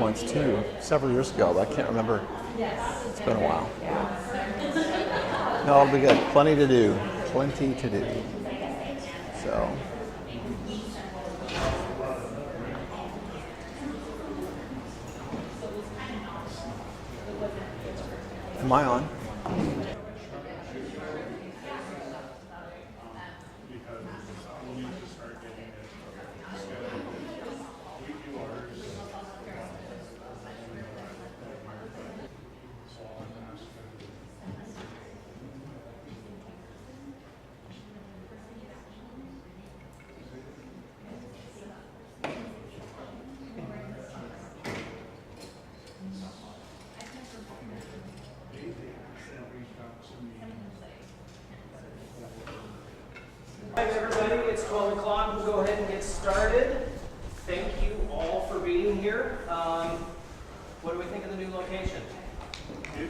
once too, several years ago, but I can't remember. It's been a while. No, it'll be good. Plenty to do. Plenty to do. So. Am I on? Hi everybody, it's 12 o'clock. We'll go ahead and get started. Thank you all for being here. What do we think of the new location?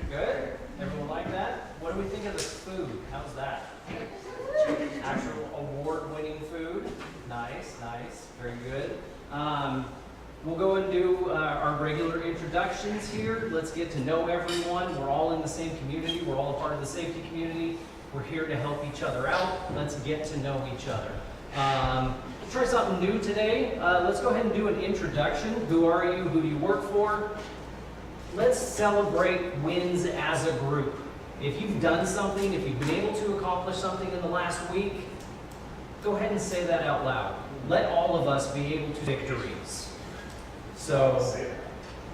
Good? Everyone like that? What do we think of the food? How's that? Actual award-winning food. Nice, nice. Very good. We'll go and do our regular introductions here. Let's get to know everyone. We're all in the same community. We're all a part of the safety community. We're here to help each other out. Let's get to know each other. Let's try something new today. Let's go ahead and do an introduction. Who are you? Who do you work for? Let's celebrate wins as a group. If you've done something, if you've been able to accomplish something in the last week, go ahead and say that out loud. Let all of us be able to victories. So,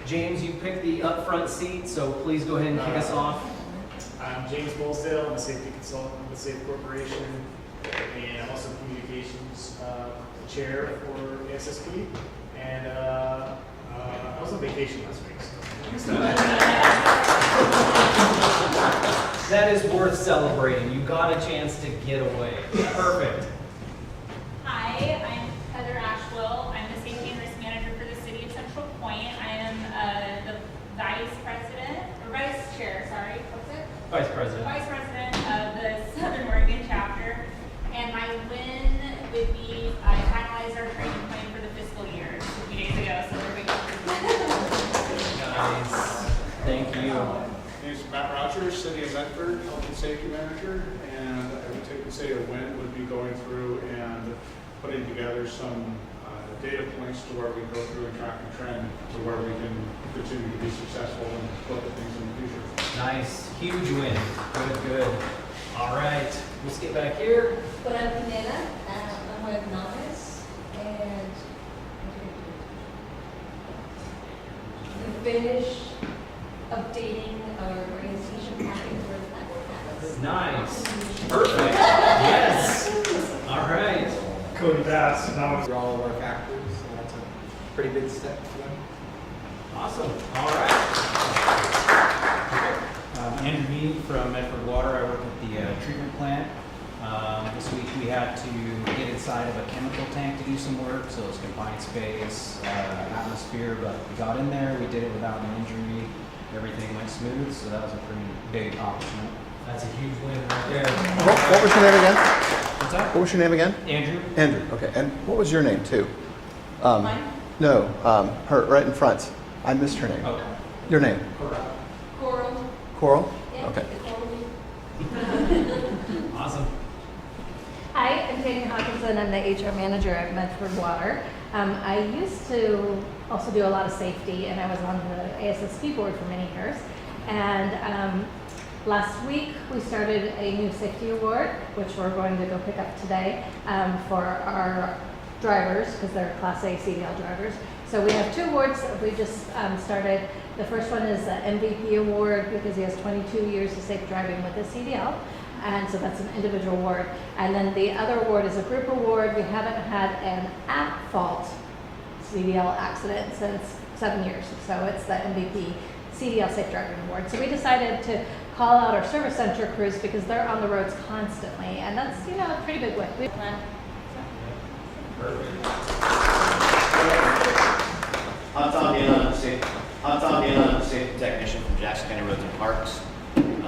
James, you picked the up front seat, so please go ahead and kick us off. I'm James Bolsdale. I'm a safety consultant with SAIF Corporation, and I'm also communications chair for ASSP. And I was on vacation last week. So. That is worth celebrating. You got a chance to get away. Perfect. Hi, I'm Heather Ashwell. I'm the safety and risk manager for the city of Central Point. I am the vice chair, what's it? Vice president. Vice president of the Southern Oregon Chapter. And my win would be I finalized our training plan for the fiscal year a few days ago, so we're big. Nice. Thank you. My name is Matt Rogers, City of Medford, Health and Safety Manager, and I would take and say a win would be going through and putting together some data points to where we go through and track and trend to where we can continue to be successful and look at things in the future. Nice. Huge win. Good, good. All right. Let's get back here. But I'm Pineda, I'm an ergonomist, and we finished updating our organization packet for the network campus. Nice. Perfect. Yes. All right. Cody Bass, and I was through all of our factors, so that's a pretty big step for them. Awesome. All right. Andrew Mead from Medford Water. I work at the treatment plant. This week we had to get inside of a chemical tank to do some work, so it's confined space, atmosphere, but we got in there, we did it without an injury, everything went smooth, so that was a pretty big accomplishment. That's a huge win right there. What was your name again? What's that? What was your name again? Andrew? Andrew. Okay. And what was your name too? Mine? No, her right in front. I missed her name. Okay. Your name? Coral. Coral? Yeah, Okay. Awesome. Hi, I'm Jamie Hawkinson. I'm the HR manager at Medford Water. I used to also do a lot of safety, and I was on the ASSP board for many years. And last week we started a new safety award, which we're going to go pick up today for our drivers, because they're Class A CDL drivers. So we have two awards that we just started. The first one is the MVP award because he has 22 years of safe driving with his CDL. And so that's an individual award. And then the other award is a group award. We haven't had an at-fault CDL accident since 7 years. So it's the MVP CDL Safe Driving Award. So we decided to call out our service center crews because they're on the roads constantly. And that's, you know, a pretty big win. Perfect. I'm Tom Dillon, safety technician from Jackson County Roads and Parks. Been here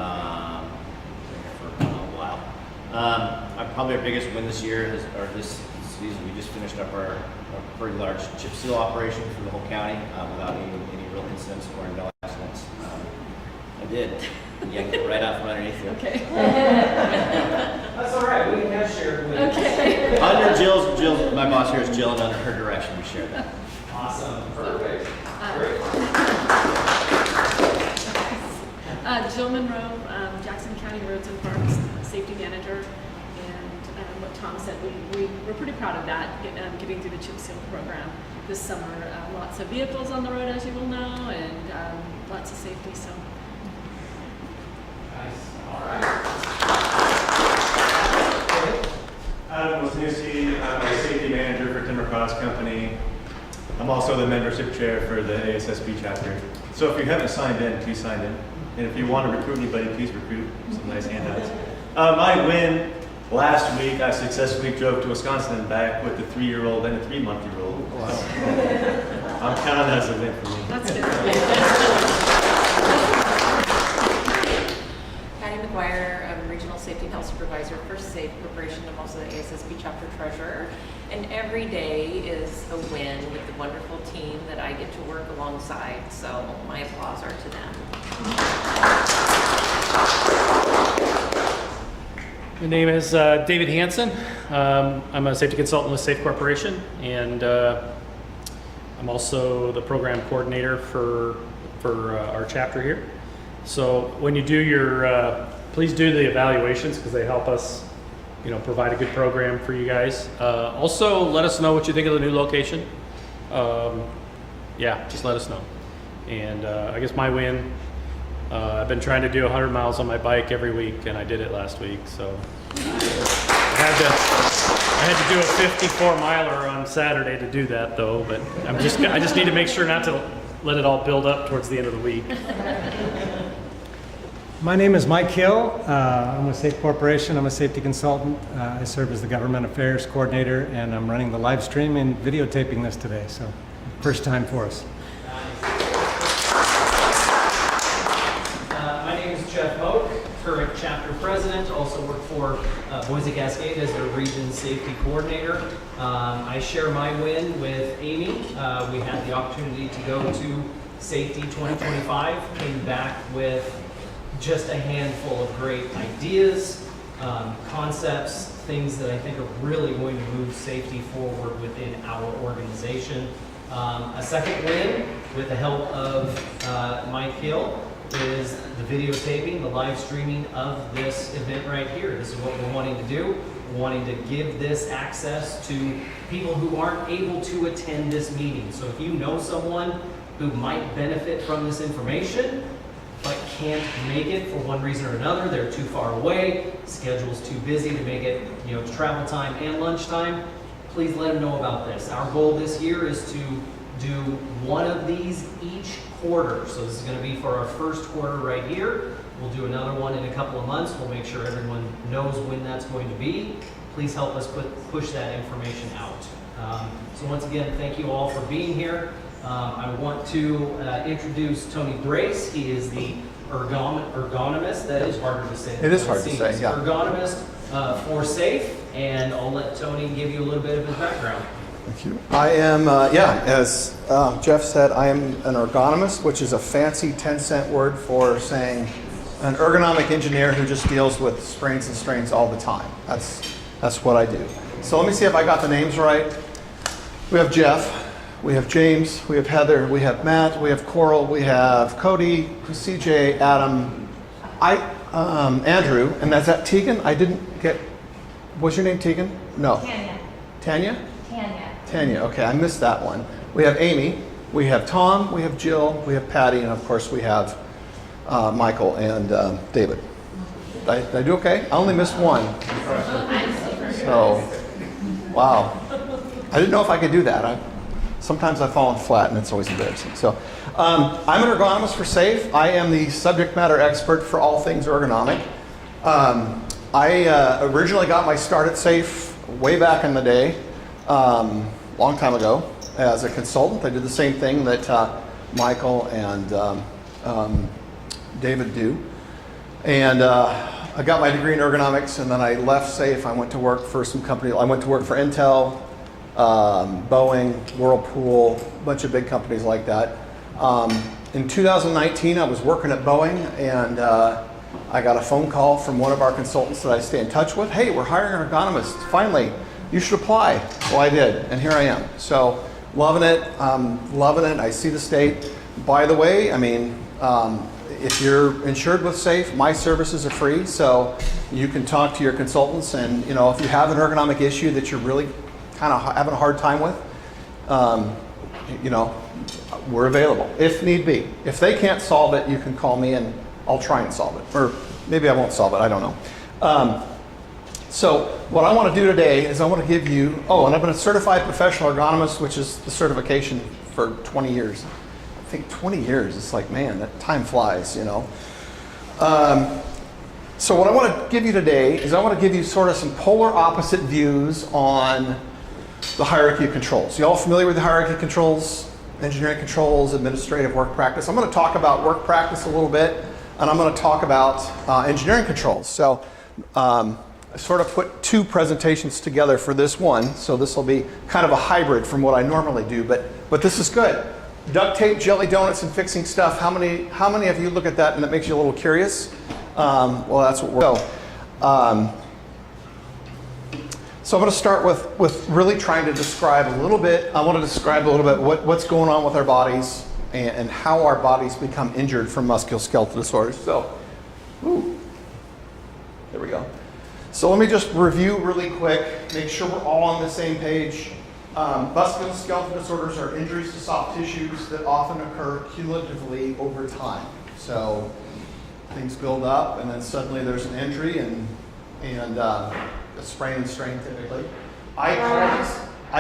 for a while. Probably our biggest win this year this season. We just finished up our pretty large chip seal operation for the whole county without any incidents or no accidents. I did. Yanked it right out from underneath you. Okay. That's all right. We have shared with Okay. Under Jill, my boss here is Jill, and under her direction, we shared that. Awesome. Perfect. Great. Jill Monroe, Jackson County Roads and Parks Safety Manager. And what Tom said, we're pretty proud of that, getting through the chip seal program this summer. Lots of vehicles on the road, as you will know, and lots of safety. So. Nice. All right. Adam Wisniewski, I'm a safety manager for Timber Cross Company. I'm also the membership chair for the ASSP chapter. So if you haven't signed in, please sign in. And if you want to recruit anybody, please recruit. Some nice handouts. I win. Last week, I successfully drove to Wisconsin and back with a 3-year-old and a 3-month-year-old. Wow. I'm counting that as a win for me. That's good. Patty McGuire, I'm Regional Safety and Health Supervisor for SAIF Corporation. I'm also the ASSP Chapter Treasurer. And every day is a win with the wonderful team that I get to work alongside. So my applause are to them. My name is David Hansen. I'm a safety consultant with SAIF Corporation, and I'm also the program coordinator for our chapter here. So when you do your, please do the evaluations because they help us, provide a good program for you guys. Also, let us know what you think of the new location. Yeah, just let us know. And I guess my win. I've been trying to do 100 miles on my bike every week, and I did it last week. So I had to do a 54 miler on Saturday to do that, though. But I just need to make sure not to let it all build up towards the end of the week. My name is Mike Hill. I'm with SAIF Corporation. I'm a safety consultant. I serve as the Government Affairs Coordinator, and I'm running the live stream and videotaping this today. So, first time for us. Jeff Oak, current chapter president, also work for Boise Cascade as their region safety coordinator. I share my win with Amy. We had the opportunity to go to Safety 2025, came back with just a handful of great ideas, concepts, things that I think are really going to move safety forward within our organization. A second win with the help of Mike Hill is the videotaping, the live streaming of this event right here. This is what we're wanting to do. We're wanting to give this access to people who aren't able to attend this meeting. So if you know someone who might benefit from this information, but can't make it for one reason or another, they're too far away, schedule's too busy to make it, travel time and lunchtime, please let them know about this. Our goal this year is to do one of these each quarter. So this is going to be for our first quarter right here. We'll do another one in a couple of months. We'll make sure everyone knows when that's going to be. Please help us push that information out. So once again, thank you all for being here. I want to introduce Tony Brace. He is the ergonomist. That is harder to say. It is hard to say, yeah. Ergonomist for SAIF, and I'll let Tony give you a little bit of his background. Thank you. I am, as Jeff said, I am an ergonomist, which is a fancy 10-cent word for saying an ergonomic engineer who just deals with sprains and strains all the time. That's what I do. So let me see if I got the names right. We have Jeff, we have James, we have Heather, we have Matt, we have Coral, we have Cody, CJ, Adam, Andrew, and that's that Tegan? I didn't get, what's your name, Tegan? No. Tanya. Tanya? Tanya. Tanya, okay, I missed that one. We have Amy, we have Tom, we have Jill, we have Patty, and of course we have Michael and David. Did I do okay? I only missed one. So, wow. I didn't know if I could do that. Sometimes I've fallen flat and it's always embarrassing. So, I'm an ergonomist for SAIF. I am the subject matter expert for all things ergonomic. I originally got my start at SAIF way back in the day. Long time ago as a consultant. I did the same thing that Michael and David do. And I got my degree in ergonomics, and then I left SAIF. I went to work for some company. I went to work for Intel, Boeing, Whirlpool, a bunch of big companies like that. In 2019, I was working at Boeing, and I got a phone call from one of our consultants that I stay in touch with. Hey, we're hiring an ergonomist. Finally, you should apply. Well, I did, and here I am. So, loving it, loving it. I see the state. By the way, I mean, if you're insured with SAIF, my services are free, so you can talk to your consultants, and you know, if you have an ergonomic issue that you're really kind of having a hard time with, you know, we're available if need be. If they can't solve it, you can call me and I'll try and solve it, or maybe I won't solve it. I don't know. So what I want to do today is I want to give you, and I've been a certified professional ergonomist, which is the certification for 20 years. I think 20 years, it's like, man, that time flies, you know. So what I want to give you today is I want to give you sort of some polar opposite views on the hierarchy of controls. You all familiar with the hierarchy of controls? Engineering controls, administrative work practice. I'm going to talk about work practice a little bit, and I'm going to talk about engineering controls. So I sort of put two presentations together for this one, so this will be kind of a hybrid from what I normally do, but this is good. Duct tape, jelly donuts, and fixing stuff. How many of you look at that and it makes you a little curious? Well, that's what we're So I'm going to start with really trying to describe a little bit. I want to describe a little bit what's going on with our bodies and how our bodies become injured from musculoskeletal disorders. So, there we go. So let me just review really quick, make sure we're all on the same page. Musculoskeletal disorders are injuries to soft tissues that often occur cumulatively over time. So things build up, and then suddenly there's an injury and a sprain and strain typically. I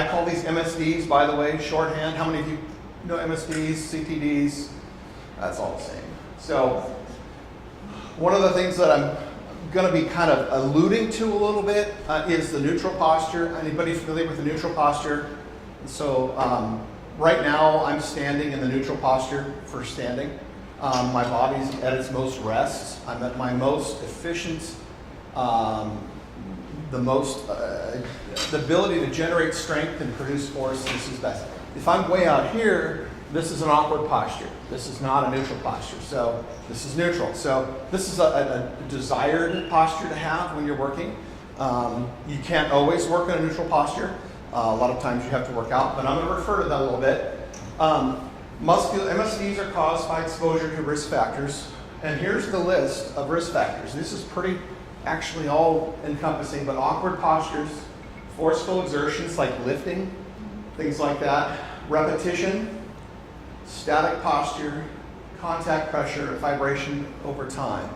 call these MSDs, by the way, shorthand. How many of you know MSDs, CTDs? That's all the same. So one of the things that I'm going to be kind of alluding to a little bit is the neutral posture. Anybody familiar with the neutral posture? So right now I'm standing in the neutral posture for standing. My body's at its most rest. I'm at my most efficient, the ability to generate strength and produce force. This is best. If I'm way out here, this is an awkward posture. This is not a neutral posture. So this is neutral. So this is a desired posture to have when you're working. You can't always work in a neutral posture. A lot of times you have to work out, but I'm going to refer to that a little bit. MSDs are caused by exposure to risk factors. And here's the list of risk factors. This is pretty actually all encompassing, but awkward postures, forceful exertions like lifting, things like that, repetition, static posture, contact pressure, vibration over time.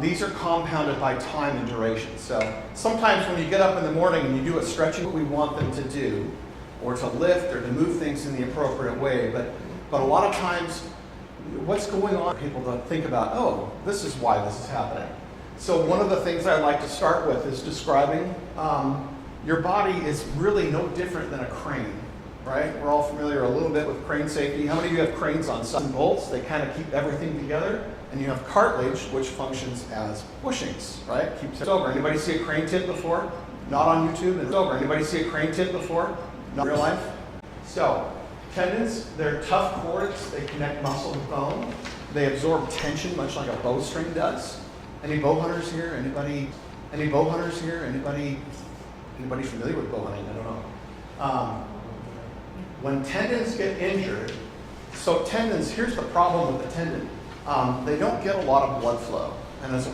These are compounded by time and duration. So sometimes when you get up in the morning and you do a stretching, what we want them to do, or to lift or to move things in the appropriate way, but a lot of times what's going on, people to think about, this is why this is happening. So one of the things I like to start with is describing your body is really no different than a crane. Right? We're all familiar a little bit with crane safety. How many of you have cranes on nuts and bolts? They kind of keep everything together. And you have cartilage, which functions as bushings, right? Keeps it over. Anybody see a crane tip before? Not on YouTube. It's over. Anybody see a crane tip before? Not in real life. So tendons, they're tough cords. They connect muscle and bone. They absorb tension, much like a bowstring does. Any bow hunters here? Anybody? Any bow hunters here? Anybody familiar with bow hunting? I don't know. When tendons get injured, so tendons, here's the problem with the tendon. They don't get a lot of blood flow. And as a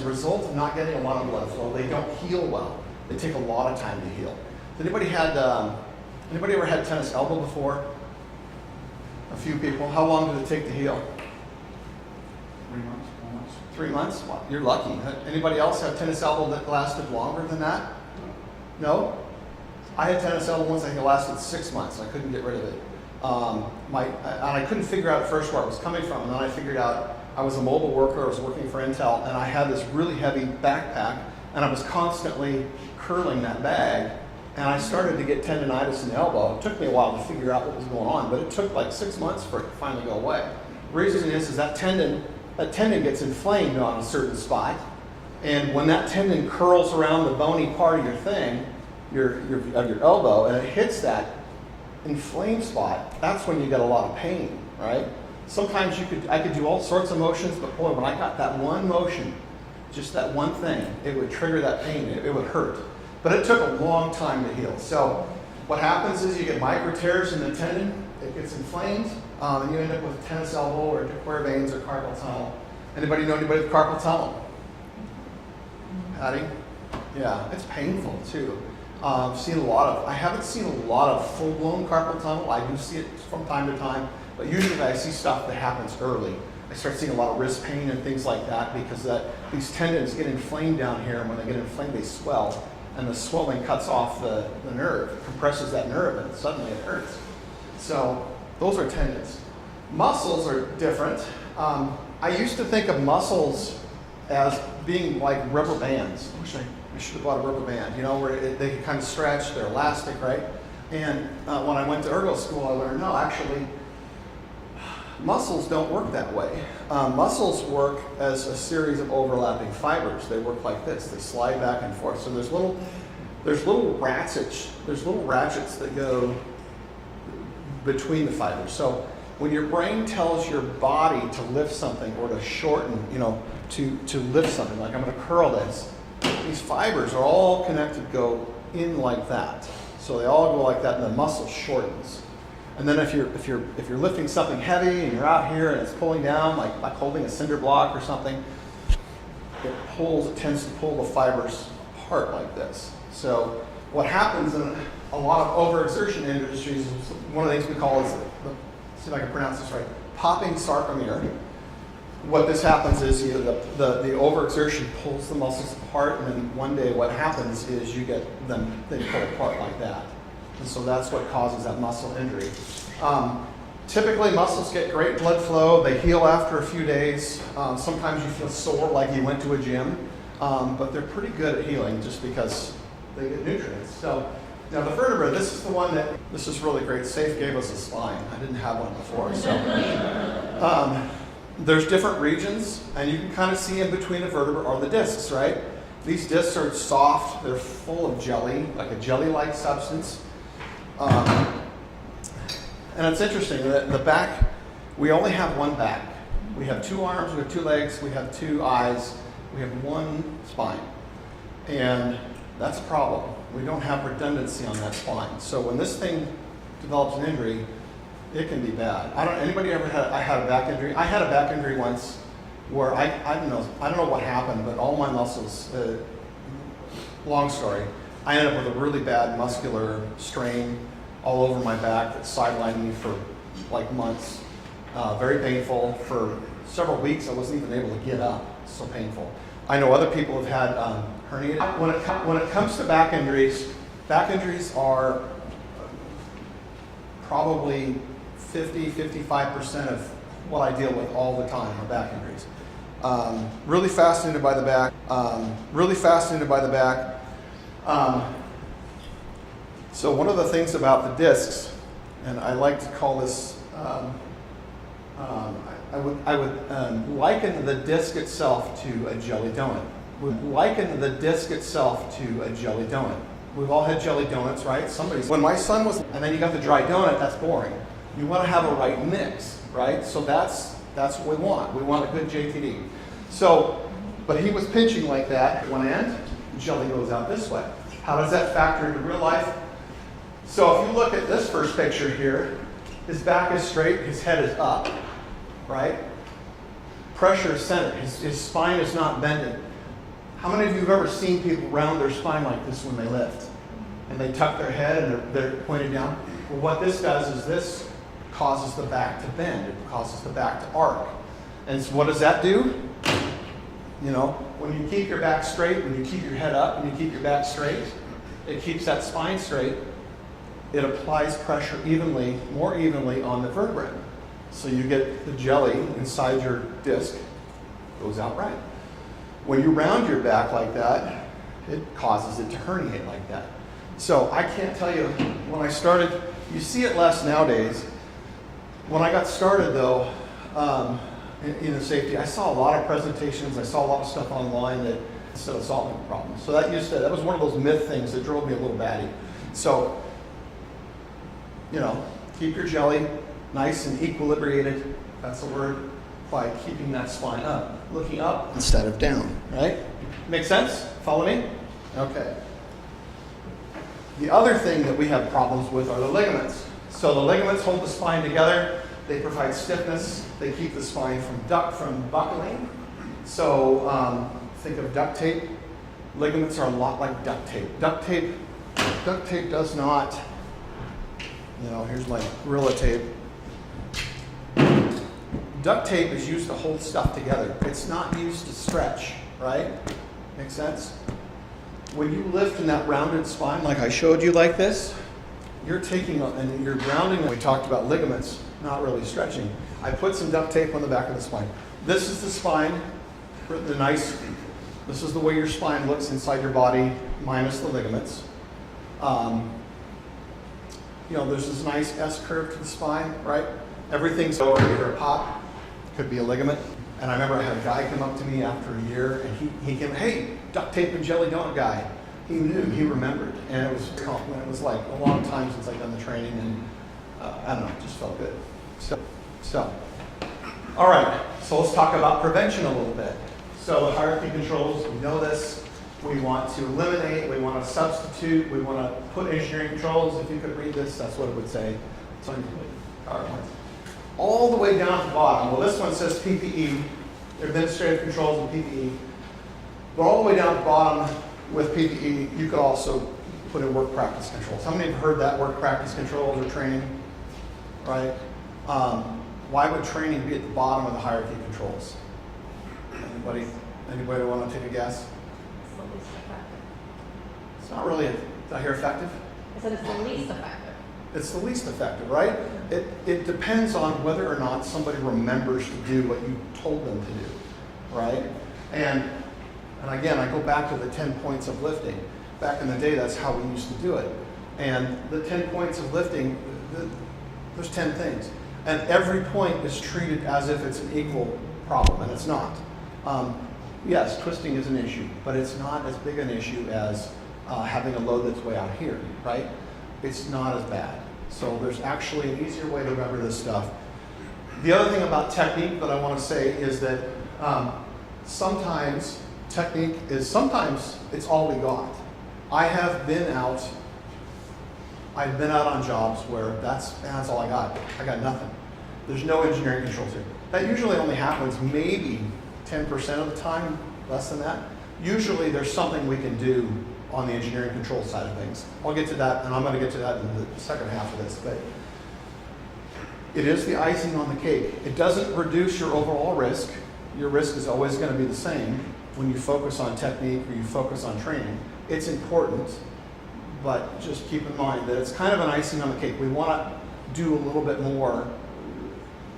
result of not getting a lot of blood flow, they don't heal well. They take a lot of time to heal. Anybody ever had tennis elbow before? A few people. How long did it take to heal? 3 months, 4 months. 3 months? Well, you're lucky. Anybody else have tennis elbow that lasted longer than that? No? I had tennis elbow once. I think it lasted 6 months. I couldn't get rid of it. And I couldn't figure out at first where it was coming from. And then I figured out I was a mobile worker. I was working for Intel, and I had this really heavy backpack, and I was constantly curling that bag. And I started to get tendonitis in the elbow. It took me a while to figure out what was going on, but it took like 6 months for it to finally go away. The reason is that tendon gets inflamed on a certain spot, and when that tendon curls around the bony part of your thing, of your elbow, and it hits that inflamed spot, that's when you get a lot of pain, right? sometimes I could do all sorts of motions, but boy, when I got that one motion, just that one thing, it would trigger that pain. It would hurt. But it took a long time to heal. So what happens is you get micro tears in the tendon, it gets inflamed, and you end up with a tennis elbow or de veins or carpal tunnel. Anybody know anybody with carpal tunnel? Patty? Yeah, it's painful too. I've seen I haven't seen a lot of full-blown carpal tunnel. I do see it from time to time, but usually I see stuff that happens early. I start seeing a lot of wrist pain and things like that because these tendons get inflamed down here, and when they get inflamed, they swell, and the swelling cuts off the nerve, compresses that nerve, and suddenly it hurts. So those are tendons. Muscles are different. I used to think of muscles as being like rubber bands. I wish I should have bought a rubber band, where they can kind of stretch, they're elastic, right? And when I went to ergo school, I learned, no, actually, muscles don't work that way. Muscles work as a series of overlapping fibers. They work like this. They slide back and forth. So there's little ratchets that go between the fibers. So when your brain tells your body to lift something or to shorten, to lift something, like I'm going to curl this, these fibers are all connected, go in like that. So they all go like that, and the muscle shortens. And then if you're lifting something heavy and you're out here and it's pulling down, like holding a cinder block or something, it tends to pull the fibers apart like this. So what happens in a lot of overexertion industries is one of the things we call see if I can pronounce this right, popping sarcomere. What this happens is the overexertion pulls the muscles apart, and then one day what happens is you get they pull apart like that. And so that's what causes that muscle injury. Typically, muscles get great blood flow. They heal after a few days. Sometimes you feel sore like you went to a gym, but they're pretty good at healing just because they get nutrients. So now the vertebra, this is really great. SAIF gave us a spine. I didn't have one before. So there's different regions, and you can kind of see in between the vertebra are the discs, right? These discs are soft. They're full of jelly, like a jelly-like substance. And it's interesting that the back, we only have one back. We have two arms, we have two legs, we have two eyes, we have one spine. And that's a problem. We don't have redundancy on that spine. So when this thing develops an injury, it can be bad. Anybody ever had a back injury? I had a back injury once where I don't know what happened, but all my muscles, long story, I ended up with a really bad muscular strain all over my back that sidelined me for like months. Very painful. For several weeks, I wasn't even able to get up. It's so painful. I know other people have had herniated. When it comes to back injuries are probably 50-55% of what I deal with all the time are back injuries. Really fascinated by the back. So one of the things about the discs, and I like to call this, I would liken the disc itself to a jelly donut. We've all had jelly donuts, right? When my son was, and then you got the dry donut, that's boring. You want to have a right mix, right? So that's what we want. We want a good JTD. So, but he was pinching like that at one end, jelly goes out this way. How does that factor into real life? So if you look at this first picture here, his back is straight, his head is up, right? Pressure is centered, his spine is not bended. How many of you have ever seen people round their spine like this when they lift? And they tuck their head and they're pointed down? Well, what this does is this causes the back to bend. It causes the back to arc. And so what does that do? When you keep your back straight, when you keep your head up, and you keep your back straight, it keeps that spine straight. It applies pressure more evenly on the vertebrae. So you get the jelly inside your disc goes out right. When you round your back like that, it causes it to herniate like that. So I can't tell you, when I started, you see it less nowadays. When I got started though, in safety, I saw a lot of presentations, I saw a lot of stuff online that instead of solving the problem. So that was one of those myth things that drove me a little batty. So, keep your jelly nice and equilibrated. That's the word, by keeping that spine up, looking up instead of down, right? Make sense? Follow me? Okay. The other thing that we have problems with are the ligaments. So the ligaments hold the spine together. They provide stiffness. They keep the spine from buckling. So think of duct tape. Ligaments are a lot like duct tape. Duct tape does not, here's my Gorilla Tape. Duct tape is used to hold stuff together. It's not used to stretch, right? Make sense? When you lift in that rounded spine, like I showed you like this, you're taking and you're rounding. We talked about ligaments not really stretching. I put some duct tape on the back of the spine. This is the spine, this is the way your spine looks inside your body, minus the ligaments. There's this nice S curve to the spine, right? Everything's over here, a pop, could be a ligament. And I remember I had a guy come up to me after a year, and he came, hey, duct tape and jelly donut guy. He knew, he remembered, and it was a compliment. It was like a long time since I'd done the training, and I don't know, it just felt good. So, all right, so let's talk about prevention a little bit. So the hierarchy controls, we know this. We want to eliminate, we want to substitute, we want to put engineering controls. If you could read this, that's what it would say. So, all the way down to the bottom. Well, this one says PPE, administrative controls and PPE. But all the way down to the bottom with PPE, you could also put in work practice controls. How many have heard that work practice controls or training? Right? Why would training be at the bottom of the hierarchy controls? Anybody want to take a guess? It's the least effective. It's not really, did I hear effective? I said it's the least effective. It's the least effective, right? It depends on whether or not somebody remembers to do what you told them to do, right? And again, I go back to the 10 points of lifting. Back in the day, that's how we used to do it. And the 10 points of lifting, there's 10 things. And every point is treated as if it's an equal problem, and it's not. Yes, twisting is an issue, but it's not as big an issue as having a load that's way out here, right? It's not as bad. So there's actually an easier way to remember this stuff. The other thing about technique that I want to say is that sometimes technique is, sometimes it's all we got. I've been out on jobs where that's all I got. I got nothing. There's no engineering controls here. That usually only happens maybe 10% of the time, less than that. Usually there's something we can do on the engineering control side of things. I'll get to that, and I'm going to get to that in the second half of this. But it is the icing on the cake. It doesn't reduce your overall risk. Your risk is always going to be the same when you focus on technique or you focus on training. It's important, but just keep in mind that it's kind of an icing on the cake. We want to do a little bit more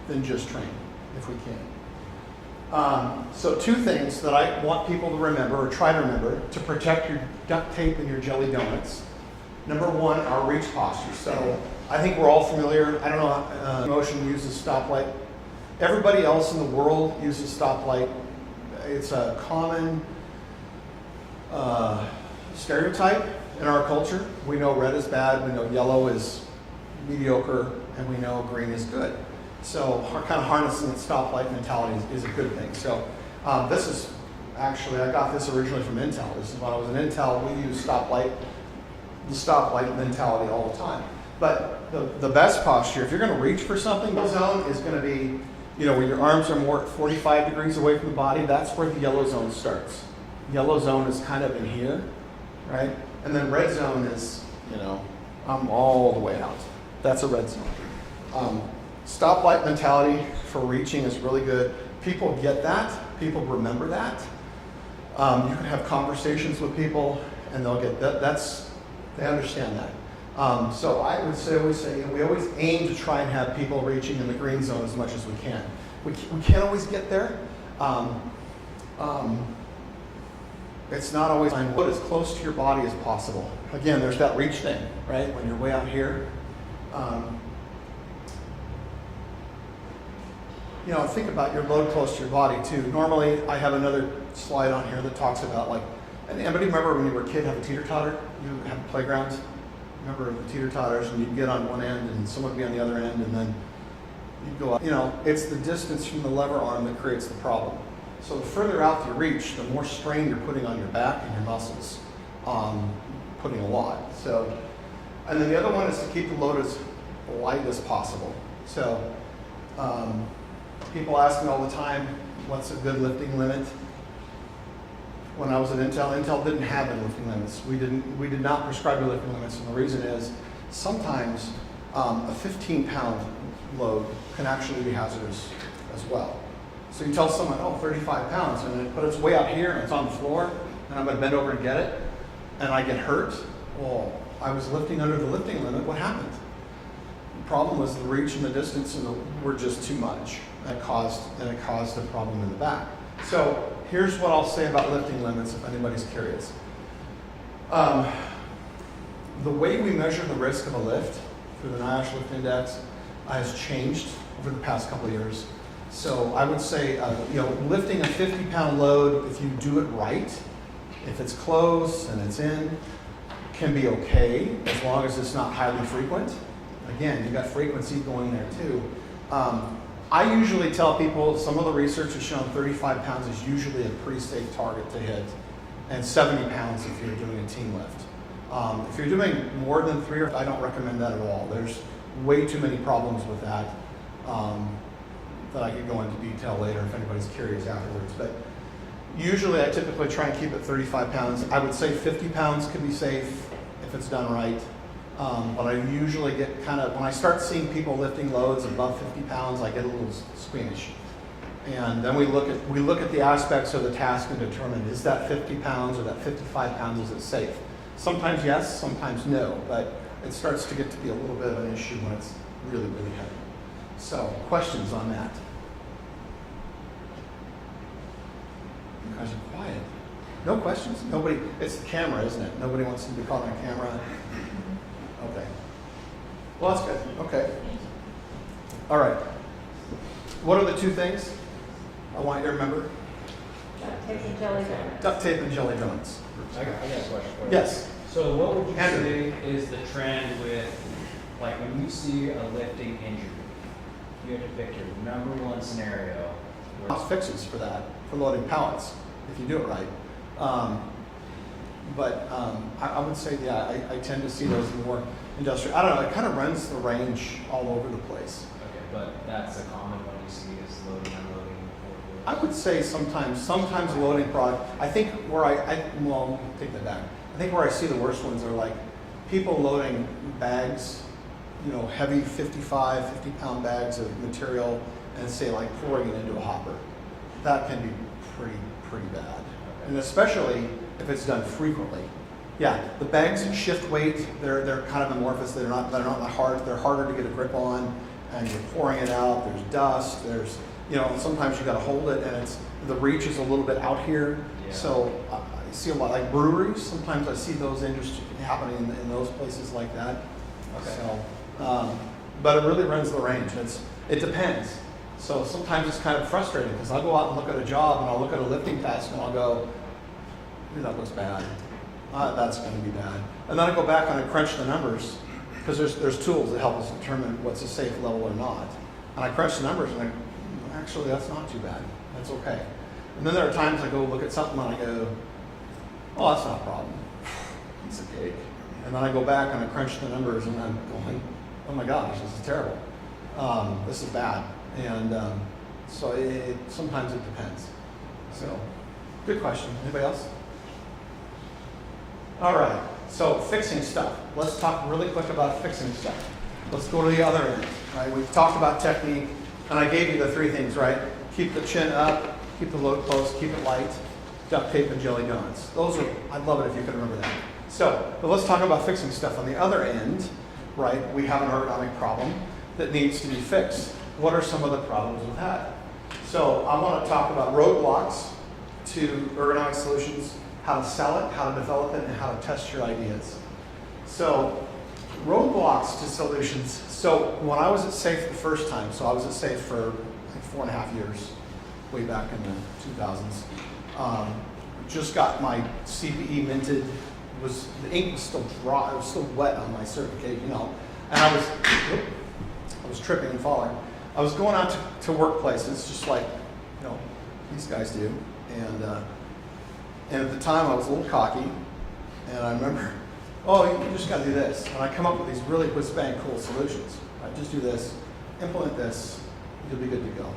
than just train, if we can. So two things that I want people to remember, or try to remember, to protect your duct tape and your jelly donuts. Number one, our reach posture. So I think we're all familiar. I don't know, Motion uses stoplight. Everybody else in the world uses stoplight. It's a common stereotype in our culture. We know red is bad, we know yellow is mediocre, and we know green is good. So kind of harnessing the stoplight mentality is a good thing. So this is actually, I got this originally from Intel. This is when I was in Intel, we use the stoplight mentality all the time. But the best posture, if you're going to reach for something, the zone is going to be, where your arms are more 45 degrees away from the body. That's where the yellow zone starts. Yellow zone is kind of in here, right? And then red zone is, I'm all the way out. That's a red zone. Stoplight mentality for reaching is really good. People get that. People remember that. You can have conversations with people, and they'll get that. They understand that. So I would always say, we always aim to try and have people reaching in the green zone as much as we can. We can't always get there. It's not always put as close to your body as possible. Again, there's that reach thing, right? When you're way out here. Think about your load close to your body too. Normally, I have another slide on here that talks about anybody remember when you were a kid have a teeter-totter? You have playgrounds? Remember the teeter-totters, and you'd get on one end and someone would be on the other end, and then You go up, you know, it's the distance from the lever arm that creates the problem. So the further out you reach, the more strain you're putting on your back and your muscles, putting a lot. So, and then the other one is to keep the load as light as possible. So people ask me all the time, what's a good lifting limit? When I was at Intel didn't have any lifting limits. We did not prescribe lifting limits, and the reason is sometimes a 15-pound load can actually be hazardous as well. So you tell someone, oh, 35 pounds, but it's way out here and it's on the floor, and I'm going to bend over and get it, and I get hurt. Well, I was lifting under the lifting limit. What happened? The problem was the reach and the distance were just too much. It caused a problem in the back. So here's what I'll say about lifting limits if anybody's curious. The way we measure the risk of a lift through the NIOSH Lift Index has changed over the past couple of years. So I would say, lifting a 50-pound load, if you do it right, if it's close and it's in, can be okay as long as it's not highly frequent. Again, you got frequency going there too. I usually tell people, some of the research has shown 35 pounds is usually a pretty safe target to hit, and 70 pounds if you're doing a team lift. If you're doing more than 3 I don't recommend that at all. There's way too many problems with that that I could go into detail later if anybody's curious afterwards. But usually I typically try and keep it 35 pounds. I would say 50 pounds can be safe if it's done right. But I usually get when I start seeing people lifting loads above 50 pounds, I get a little squeamish. And then we look at the aspects of the task and determine, is that 50 pounds or that 55 pounds, is it safe? Sometimes yes, sometimes no, but it starts to get to be a little bit of an issue when it's really, really heavy. So, questions on that? You guys are quiet. No questions? Nobody, it's the camera, isn't it? Nobody wants to be caught on camera. Okay. Well, that's good. Okay. All right. What are the 2 things I want you to remember? Duct tape and jelly donuts. Duct tape and jelly donuts. I got a question for you. Yes. So what would you Andrew. say is the trend with, like, when you see a lifting injury, you have to pick your number one scenario. There's fixes for that, for loading pallets, if you do it right. I would say, yeah, I tend to see those more industrial. I don't know, it kind of runs the range all over the place. Okay, but that's a common one you see is loading, unloading. I would say sometimes loading product. I think where well, take that back. I think where I see the worst ones are like people loading bags, heavy 50-pound bags of material, and say like pouring it into a hopper. That can be pretty bad. Okay. And especially if it's done frequently. Yeah, the bags shift weight. They're kind of amorphous. They're not hard. They're harder to get a grip on, and you're pouring it out. There's dust. There's sometimes you got to hold it, and the reach is a little bit out here. Yeah. So I see a lot like breweries. Sometimes I see those industries happening in those places like that. Okay. So, but it really runs the range. It depends. So sometimes it's kind of frustrating because I'll go out and look at a job and I'll look at a lifting task and I'll go, that looks bad. That's going to be bad. And then I go back and I crunch the numbers because there's tools that help us determine what's a safe level or not. And I crunch the numbers and actually that's not too bad. That's okay. And then there are times I go look at something and I go, oh, that's not a problem. Piece of cake. And then I go back and I crunch the numbers and I'm going, oh my gosh, this is terrible. This is bad. And so sometimes it depends. So, good question. Anybody else? All right. So fixing stuff. Let's talk really quick about fixing stuff. Let's go to the other end. Right? We've talked about technique, and I gave you the 3 things. Right? Keep the chin up, keep the load close, keep it light. Duct tape and jelly donuts. I'd love it if you could remember that. So, but let's talk about fixing stuff. On the other end, right? We have an ergonomic problem that needs to be fixed. What are some of the problems with that? So I want to talk about roadblocks to ergonomic solutions, how to sell it, how to develop it, and how to test your ideas. So roadblocks to solutions. So when I was at SAIF the first time, so I was at SAIF for like 4.5 years, way back in the 2000s. Just got my CPE minted. The ink was still dry. It was still wet on my certificate, and I was tripping and falling. I was going out to workplaces, just like, these guys do. And at the time I was a little cocky, and I remember, you just gotta do this. And I come up with these really whiz-bang cool solutions. Right? Just do this, implement this, you'll be good to go.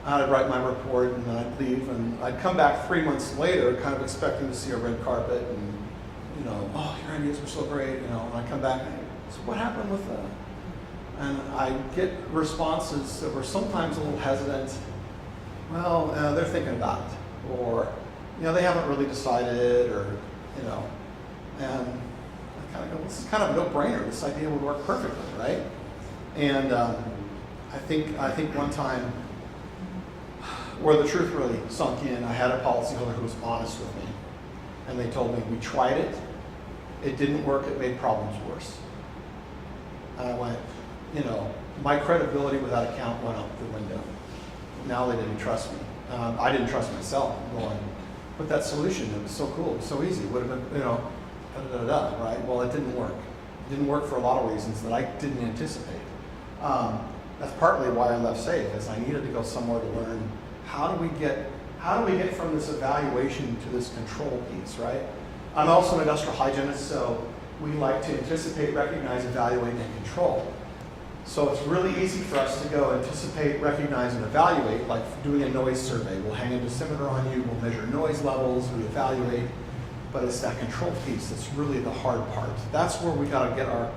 I'd write my report, and then I'd leave, and I'd come back 3 months later, kind of expecting to see a red carpet, and your ideas were so great, and I come back, and so what happened with that? And I get responses that were sometimes a little hesitant. Well, they're thinking about it, or they haven't really decided, or and I kind of go, this is kind of a no-brainer. This idea would work perfectly, right? And I think one time where the truth really sunk in, I had a policyholder who was honest with me, and they told me, we tried it, it didn't work, it made problems worse. And I went, my credibility with that account went out the window. Now they didn't trust me. I didn't trust myself. I'm going, but that solution, it was so cool, it was so easy. It would have been, right? Well, it didn't work. It didn't work for a lot of reasons that I didn't anticipate. That's partly why I left SAIF, is I needed to go somewhere to learn how do we get from this evaluation to this control piece, right? I'm also an industrial hygienist, so we like to anticipate, recognize, evaluate, and control. So it's really easy for us to go anticipate, recognize, and evaluate, like doing a noise survey. We'll hang a dosimeter on you, we'll measure noise levels, we evaluate, but it's that control piece that's really the hard part. That's where we gotta get our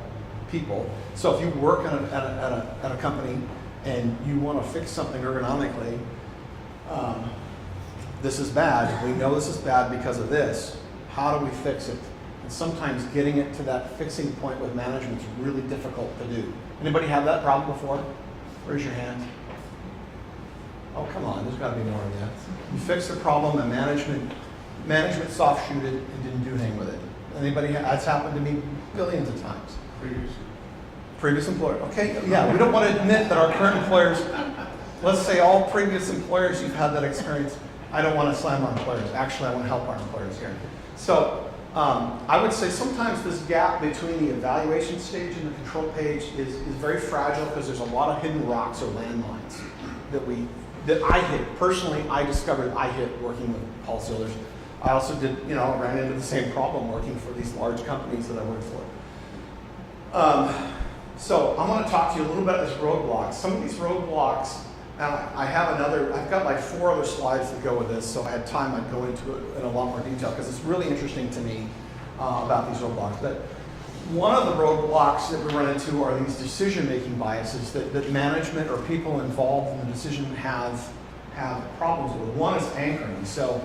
people. So if you work at a company and you wanna fix something ergonomically, this is bad, we know this is bad because of this, how do we fix it? And sometimes getting it to that fixing point with management is really difficult to do. Anybody have that problem before? Raise your hand. Oh, come on, there's got to be more of that. You fix the problem and management soft shoot it and didn't do anything with it. Anybody? That's happened to me billions of times. Previous employer. Okay, yeah, we don't want to admit that our current employers, let's say all previous employers you've had that experience. I don't want to slam our employers. Actually, I want to help our employers here. So I would say sometimes this gap between the evaluation stage and the control page is very fragile because there's a lot of hidden rocks or landmines that I hit. Personally, I discovered I hit working with policyholders. I also did, ran into the same problem working for these large companies that I worked for. So I'm going to talk to you a little bit about this roadblocks. Some of these roadblocks, now I've got like 4 other slides that go with this, so if I had time I'd go into it in a lot more detail because it's really interesting to me about these roadblocks. But one of the roadblocks that we run into are these decision-making biases that management or people involved in the decision have problems with. One is anchoring. So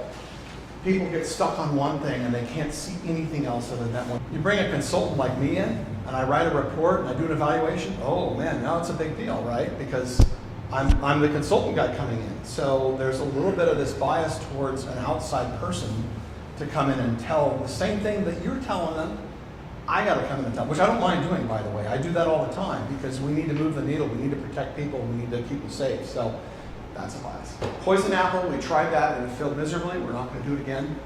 people get stuck on one thing and they can't see anything else other than that one. You bring a consultant like me in and I write a report and I do an evaluation, oh man, now it's a big deal, right? Because I'm the consultant guy coming in. So there's a little bit of this bias towards an outside person to come in and tell the same thing that you're telling them. I got to come in and tell, which I don't mind doing, by the way. I do that all the time because we need to move the needle. We need to protect people. We need to keep them safe. So that's a bias. Poison apple, we tried that and it failed miserably. We're not going to do it again.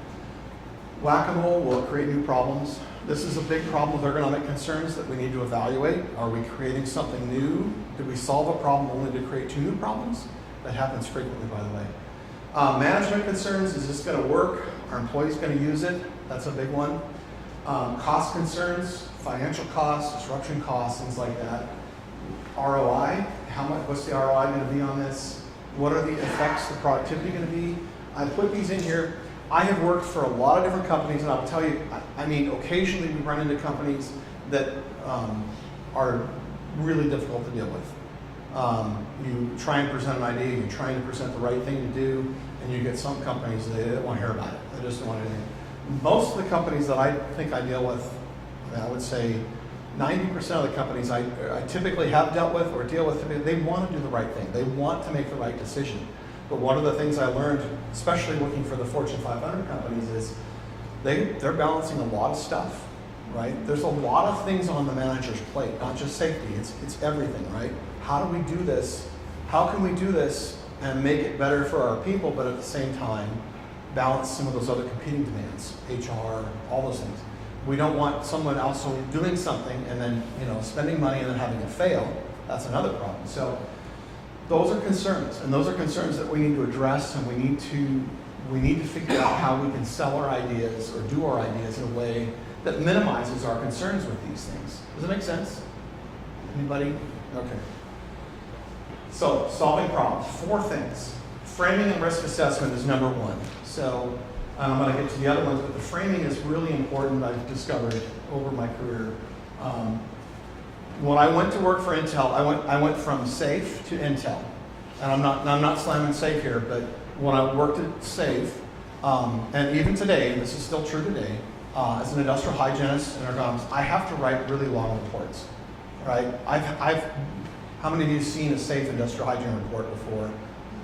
Whack-a-mole will create new problems. This is a big problem with ergonomic concerns that we need to evaluate. Are we creating something new? Did we solve a problem only to create 2 new problems? That happens frequently, by the way. Management concerns, is this going to work? Are employees going to use it? That's a big one. Cost concerns, financial costs, disruption costs, things like that. ROI, what's the ROI going to be on this? What are the effects, the productivity going to be? I put these in here. I have worked for a lot of different companies, and I'll tell you, occasionally we run into companies that are really difficult to deal with. You try and present an idea, you're trying to present the right thing to do, and you get some companies, they don't want to hear about it. They just don't want anything. Most of the companies that I think I deal with, I would say 90% of the companies I typically have dealt with or deal with, they want to do the right thing. They want to make the right decision. But one of the things I learned, especially working for the Fortune 500 companies, is they're balancing a lot of stuff, right? There's a lot of things on the manager's plate, not just safety, it's everything, right? How do we do this? How can we do this and make it better for our people, but at the same time, balance some of those other competing demands, HR, all those things. We don't want someone also doing something and then, spending money and then having it fail. That's another problem. So Those are concerns, and those are concerns that we need to address, and we need to figure out how we can sell our ideas or do our ideas in a way that minimizes our concerns with these things. Does that make sense? Anybody? Okay. So, solving problems. 4 things. Framing and risk assessment is number 1. So, I'm going to get to the other ones, but the framing is really important, I've discovered over my career. When I went to work for Intel, I went from SAIF to Intel. And I'm not slamming SAIF here, but when I worked at SAIF, and even today, and this is still true today, as an industrial hygienist and ergonomist, I have to write really long reports, right? How many of you have seen a SAIF industrial hygiene report before?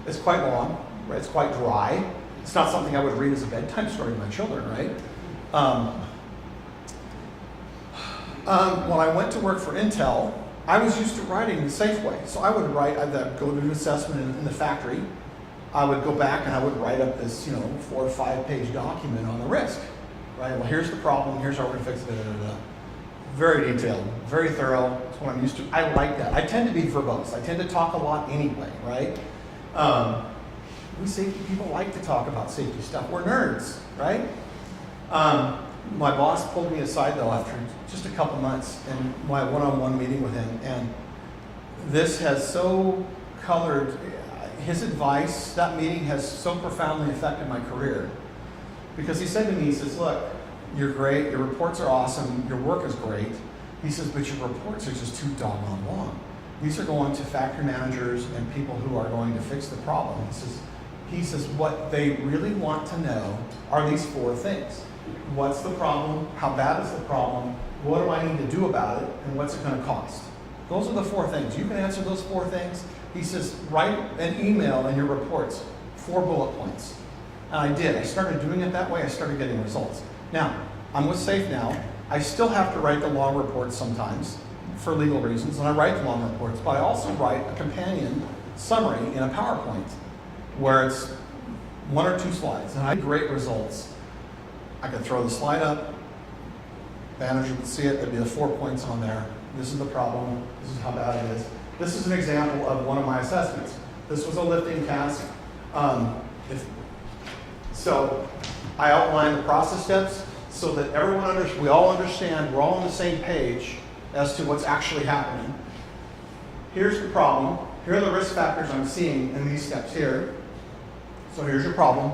It's quite long, right? It's quite dry. It's not something I would read as a bedtime story to my children, right? When I went to work for Intel, I was used to writing the SAIF way. So I would write, I'd go do an assessment in the factory. I would go back and I would write up this, 4 or 5 page document on the risk, right? Well, here's the problem, here's how we're gonna fix it, Very detailed, very thorough. That's what I'm used to. I like that. I tend to be verbose. I tend to talk a lot anyway, right? We safety people like to talk about safety stuff. We're nerds, right? My boss pulled me aside though after just a couple months in my one-on-one meeting with him, and this has so colored his advice. That meeting has so profoundly affected my career, because he said to me, he says, look, you're great, your reports are awesome, your work is great. He says, but your reports are just too doggone long. These are going to factory managers and people who are going to fix the problem. He says what they really want to know are these 4 things. What's the problem? How bad is the problem? What do I need to do about it? And what's it going to cost? Those are the 4 things. You can answer those 4 things. He says, write an email in your reports, 4 bullet points. And I did. I started doing it that way. I started getting results. Now, I'm with SAIF now. I still have to write the long reports sometimes for legal reasons, and I write the long reports, but I also write a companion summary in a PowerPoint where it's 1 or 2 slides, and I had great results. I could throw the slide up, manager would see it, there'd be the 4 points on there. This is the problem, this is how bad it is. This is an example of one of my assessments. This was a lifting task. So I outlined the process steps so that we all understand, we're all on the same page as to what's actually happening. Here's the problem. Here are the risk factors I'm seeing in these steps here. So here's your problem.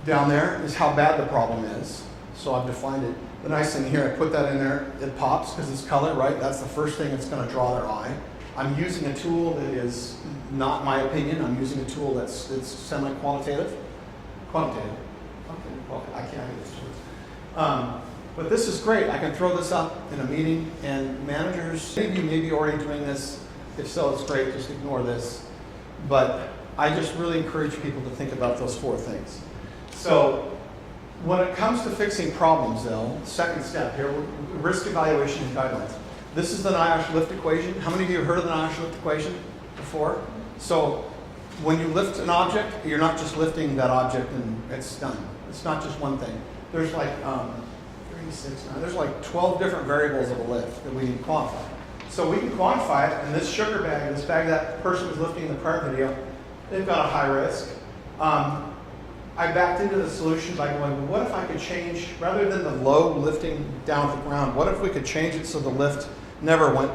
Down there is how bad the problem is. So I've defined it. The nice thing here, I put that in there, it pops because it's color, right? That's the first thing that's going to draw their eye. I'm using a tool that is not my opinion. I'm using a tool that's semi-qualitative. Quantitative. Okay, well, I can't do this. But this is great. I can throw this up in a meeting, and managers, maybe you may be already doing this. If so, it's great. Just ignore this. But I just really encourage people to think about those 4 things. So when it comes to fixing problems, though, second step here, risk evaluation and guidelines. This is the NIOSH lift equation. How many of you have heard of the NIOSH lift equation before? So when you lift an object, you're not just lifting that object and it's done. It's not just one thing. There's like 12 different variables of a lift that we need to quantify. So we can quantify it, and this sugar bag, this bag that person was lifting in the prior video, they've got a high risk. I backed into the solution by going, well, what if I could change, rather than the low lifting down to the ground, what if we could change it so the lift never went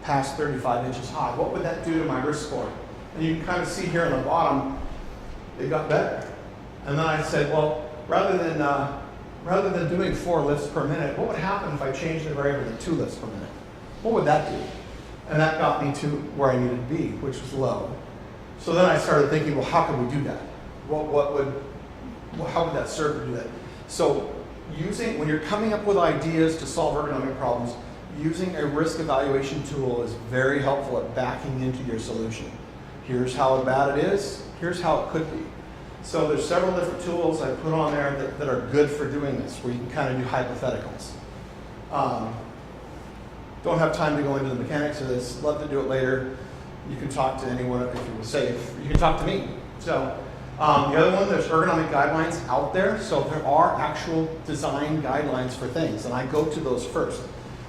past 35 inches high? What would that do to my risk score? And you can kind of see here on the bottom, it got better. And then I said, well, rather than doing 4 lifts per minute, what would happen if I changed the variable to 2 lifts per minute? What would that do? And that got me to where I needed to be, which was low. So then I started thinking, well, how could we do that? How would that serve to do that? So when you're coming up with ideas to solve ergonomic problems, using a risk evaluation tool is very helpful at backing into your solution. Here's how bad it is. Here's how it could be. So there's several different tools I put on there that are good for doing this, where you can kind of do hypotheticals. Don't have time to go into the mechanics of this. Love to do it later. You can talk to anyone if you were safe. You can talk to me. So the other one, there's ergonomic guidelines out there. So there are actual design guidelines for things, and I go to those first.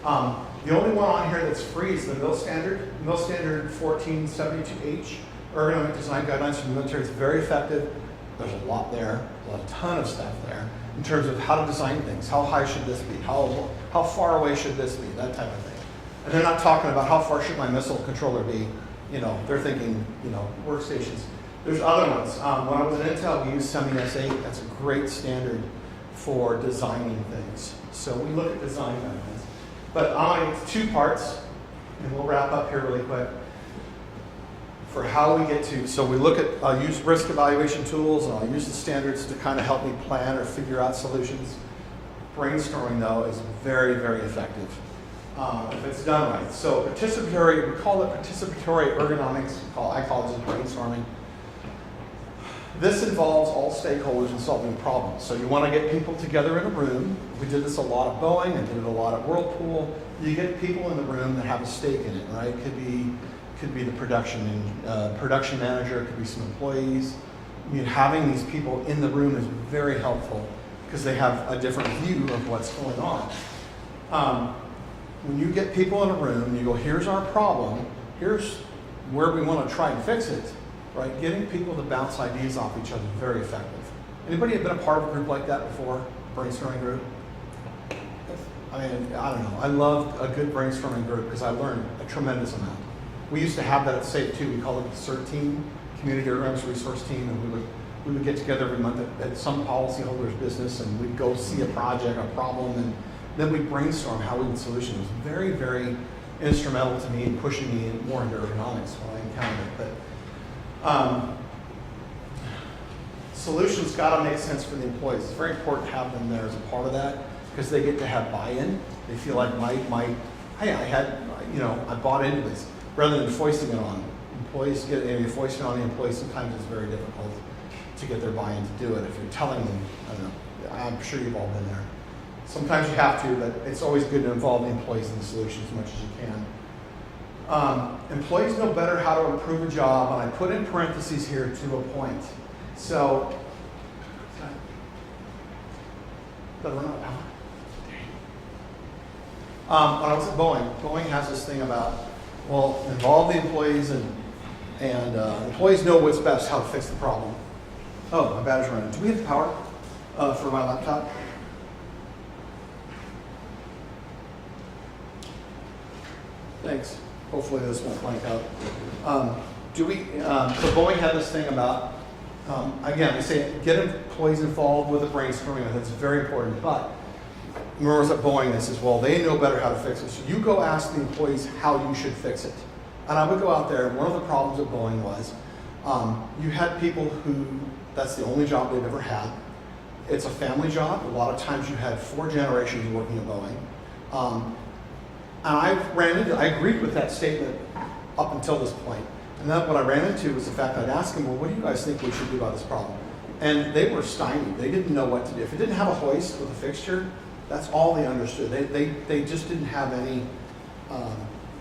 The only one on here that's free is the MIL standard 1472H. Ergonomic design guidelines for the military is very effective. There's a lot there, a ton of stuff there in terms of how to design things. How high should this be? How far away should this be? That type of thing. And they're not talking about how far should my missile controller be. You know, they're thinking, you know, workstations. There's other ones. When I was at Intel, we used SEMI-S8. That's a great standard for designing things. So we look at design guidelines. But I'm going to get to 2 parts, and we'll wrap up here really quick. For how we get to, so we look at, I'll use risk evaluation tools, and I'll use the standards to kind of help me plan or figure out solutions. Brainstorming, though, is very, very effective if it's done right. So participatory, we call it participatory ergonomics. I call it just brainstorming. This involves all stakeholders in solving problems. So you want to get people together in a room. We did this a lot at Boeing, I did it a lot at Whirlpool. You get people in the room that have a stake in it, right? Could be the production manager, it could be some employees. I mean, having these people in the room is very helpful because they have a different view of what's going on. When you get people in a room and you go, here's our problem, here's where we want to try and fix it, right? Getting people to bounce ideas off each other is very effective. Anybody have been a part of a group like that before? Brainstorming group? I mean, I don't know. I love a good brainstorming group because I learned a tremendous amount. We used to have that at SAIF too. We called it the CERT team, Community Ergonomics Resource Team, and we would get together every month at some policyholder's business, and we'd go see a project, a problem, and then we'd brainstorm how we would solution. It was very, very instrumental to me in pushing me more into ergonomics when I encountered it. But solutions got to make sense for the employees. It's very important to have them there as a part of that because they get to have buy-in. They feel like hey, I bought into this. Rather than foisting it on employees, foisting it on the employees, sometimes it's very difficult to get their buy-in to do it. If you're telling them, I don't know, I'm sure you've all been there. Sometimes you have to, but it's always good to involve the employees in the solution as much as you can. Employees know better how to improve a job, and I put in parentheses here to a point. So, but we're not power. When I was at Boeing has this thing about, well, involve the employees and employees know what's best, how to fix the problem. Oh, my battery's running. Do we have the power for my laptop? Thanks. Hopefully this won't blank out. So Boeing had this thing about, again, they say get employees involved with the brainstorming. That's very important. But remember, I was at Boeing, they says, well, they know better how to fix it. So you go ask the employees how you should fix it. And I would go out there, and one of the problems at Boeing was you had people who, that's the only job they've ever had. It's a family job. A lot of times you had 4 generations working at Boeing. And I agreed with that statement up until this point. And then what I ran into was the fact I'd ask them, well, what do you guys think we should do about this problem? And they were stymied. They didn't know what to do. If it didn't have a hoist with a fixture, that's all they understood. They just didn't have any,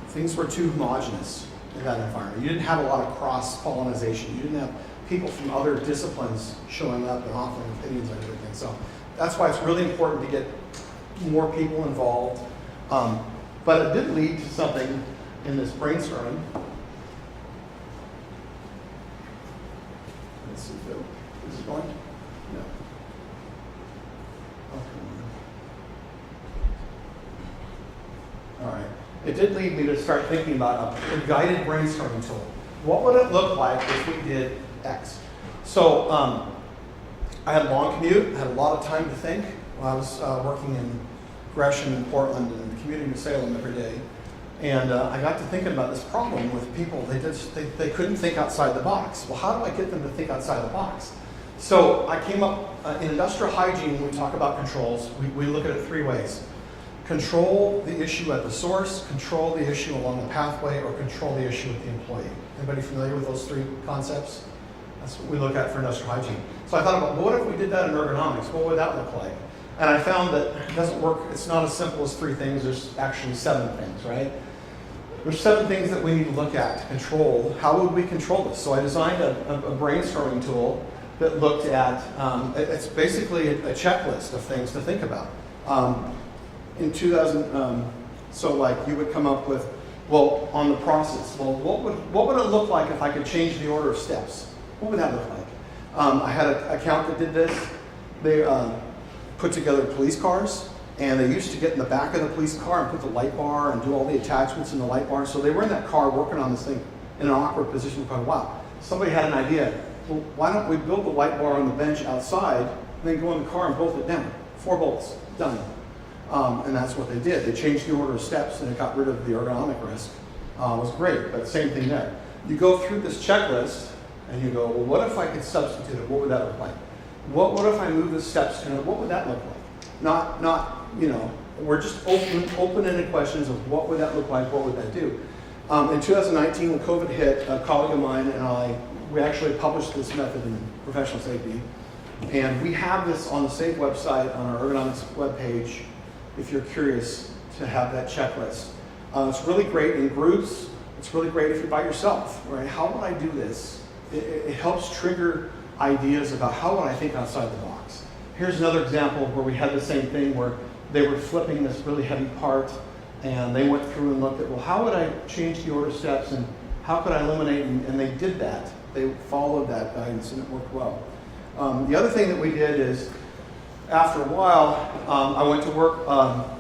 things were too homogenous in that environment. You didn't have a lot of cross-pollinization. You didn't have people from other disciplines showing up and offering opinions on everything. So that's why it's really important to get more people involved. But it did lead to something in this brainstorming. Let's see if is it going? No. Oh, all right. It did lead me to start thinking about a guided brainstorming tool. What would it look like if we did X? So I had a long commute, I had a lot of time to think when I was working in Gresham and Portland and the community of Salem every day. And I got to thinking about this problem with people. They couldn't think outside the box. Well, how do I get them to think outside the box? So I came up, in industrial hygiene, when we talk about controls, we look at it 3 ways. Control the issue at the source, control the issue along the pathway, or control the issue with the employee. Anybody familiar with those 3 concepts? That's what we look at for industrial hygiene. So I thought about, well, what if we did that in ergonomics? What would that look like? And I found that it doesn't work. It's not as simple as 3 things. There's actually 7 things, right? There's 7 things that we need to look at to control. How would we control this? So I designed a brainstorming tool that looked at, it's basically a checklist of things to think about. In 2000, so like you would come up with Well, on the process, well, what would it look like if I could change the order of steps? What would that look like? I had an account that did this. They put together police cars, and they used to get in the back of the police car and put the light bar and do all the attachments in the light bar. So they were in that car working on this thing in an awkward position for quite a while. Somebody had an idea, well, why don't we build the light bar on the bench outside, and then go in the car and bolt it down? 4 bolts, done. And that's what they did. They changed the order of steps, and it got rid of the ergonomic risk. It was great, but same thing there. You go through this checklist, and you go, well, what if I could substitute it? What would that look like? What if I move the steps to, what would that look like? Not, we're just open-ended questions of what would that look like, what would that do? In 2019, when COVID hit, a colleague of mine and we actually published this method in Professional Safety. And we have this on the SAIF website, on our ergonomics webpage, if you're curious to have that checklist. It's really great in groups. It's really great if you're by yourself, right? How would I do this? It helps trigger ideas about how would I think outside the box. Here's another example where we had the same thing where they were flipping this really heavy part, and they went through and looked at, well, how would I change the order steps, and how could I eliminate, and they did that. They followed that guidance, and it worked well. The other thing that we did is, after a while, I went to work a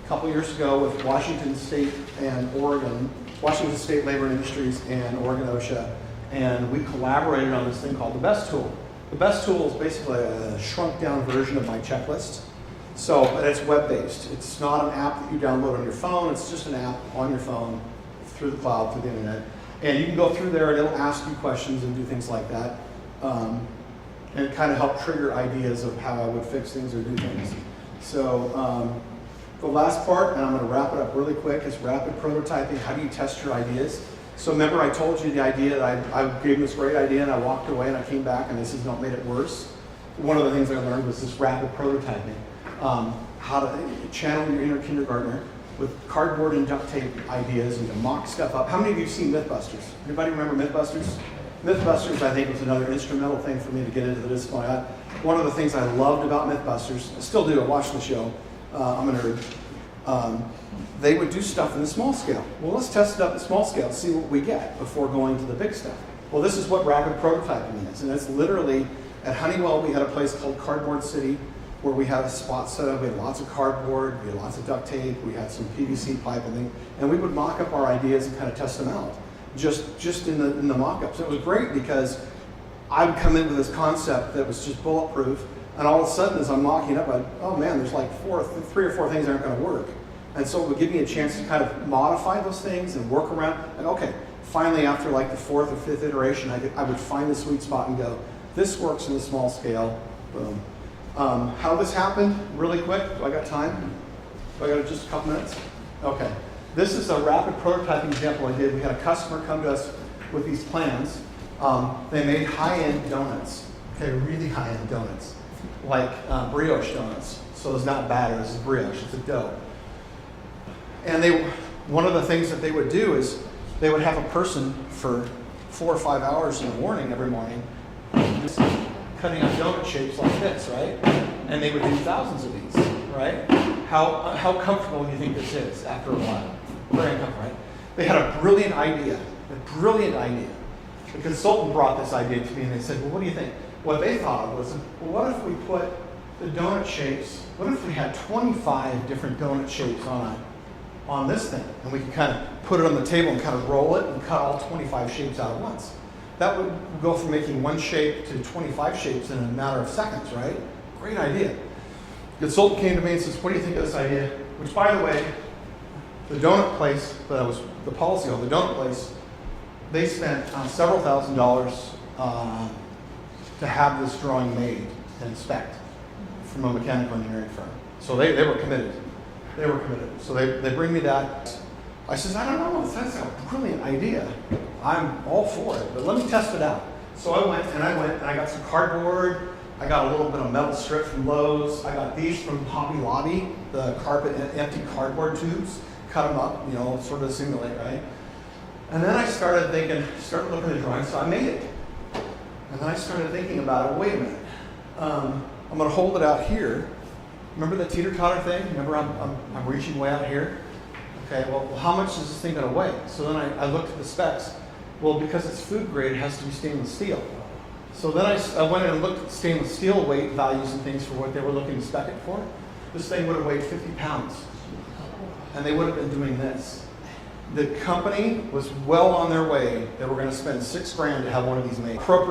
couple years ago with Washington State and Oregon, Washington State Labor and Industries and Oregon OSHA, and we collaborated on this thing called the BEST tool. The BEST tool is basically a shrunk down version of my checklist. But it's web-based. It's not an app that you download on your phone. It's just an app on your phone through the cloud, through the internet. And you can go through there and it'll ask you questions and do things like that. And it kind of helped trigger ideas of how I would fix things or do things. So the last part, and I'm going to wrap it up really quick, is rapid prototyping. How do you test your ideas? So remember I told you the idea that I gave this great idea and I walked away and I came back and this has not made it worse. One of the things I learned was this rapid prototyping. How to channel your inner kindergartner with cardboard and duct tape ideas and to mock stuff up. How many of you have seen Mythbusters? Anybody remember Mythbusters? Mythbusters, I think, was another instrumental thing for me to get into the discipline. One of the things I loved about Mythbusters, I still do, I watch the show, I'm a nerd, they would do stuff in the small scale. Well, let's test it up at small scale, see what we get before going to the big stuff. Well, this is what rapid prototyping is, and it's literally, at Honeywell, we had a place called Cardboard City, where we had a spot set up, we had lots of cardboard, we had lots of duct tape, we had some PVC pipe and things, and we would mock up our ideas and kind of test them out, just in the mock-ups. It was great because I would come in with this concept that was just bulletproof, and all of a sudden as I'm mocking up, oh man, there's like 3 or 4 things that aren't going to work. And so it would give me a chance to kind of modify those things and work around, and okay, finally after like the 4th or 5th iteration, I would find the sweet spot and go, this works in the small scale, boom. How this happened, really quick, do I got time? Do I got just a couple minutes? Okay. This is a rapid prototyping example I did. We had a customer come to us with these plans. They made high-end donuts, okay, really high-end donuts, like brioche donuts. So it's not batter, this is brioche, it's a dough. And one of the things that they would do is they would have a person for 4 or 5 hours in the morning, every morning, just cutting out donut shapes like this, right? And they would do thousands of these, right? How comfortable do you think this is after a while? Very uncomfortable, right? They had a brilliant idea, The consultant brought this idea to me and they said, well, what do you think? What they thought of was, well, what if we put the donut shapes, what if we had 25 different donut shapes on this thing? And we could kind of put it on the table and kind of roll it and cut all 25 shapes out at once. That would go from making 1 shape to 25 shapes in a matter of seconds, right? Great idea. The consultant came to me and says, what do you think of this idea? Which, by the way, the donut place, that was the policy of the donut place, they spent several $1,000s to have this drawing made and spec'd from a mechanical engineering firm. So they were committed. So they bring me that. I says, I don't know, that's a brilliant idea. I'm all for it, but let me test it out. So I went and I got some cardboard. I got a little bit of metal strip from Lowe's. I got these from Hobby Lobby, the empty cardboard tubes. Cut them up, sort of simulate, right? And then I started looking at the drawing, so I made it. And then I started thinking about it, wait a minute. I'm gonna hold it out here. Remember the teeter-totter thing? Remember I'm reaching way out here? Okay, well, how much is this thing gonna weigh? So then I looked at the specs. Well, because it's food grade, it has to be stainless steel. So then I went in and looked at stainless steel weight values and things for what they were looking to spec it for. This thing would have weighed 50 pounds. And they would have been doing this. The company was well on their way. They were gonna spend $6 grand to have one of these made.